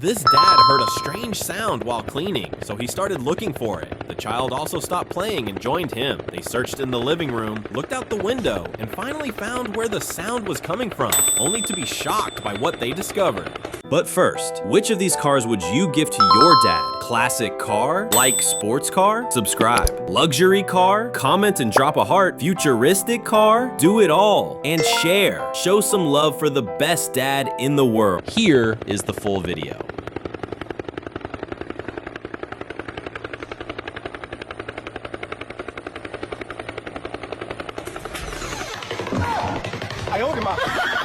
This dad heard a strange sound while cleaning, so he started looking for it. The child also stopped playing and joined him. They searched in the living room, looked out the window, and finally found where the sound was coming from, only to be shocked by what they discovered. But first, which of these cars would you gift to your dad? Classic car? Like sports car? Subscribe. Luxury car? Comment and drop a heart. Futuristic car? Do it all. And share. Show some love for the best dad in the world. Here is the full video. I owed him up.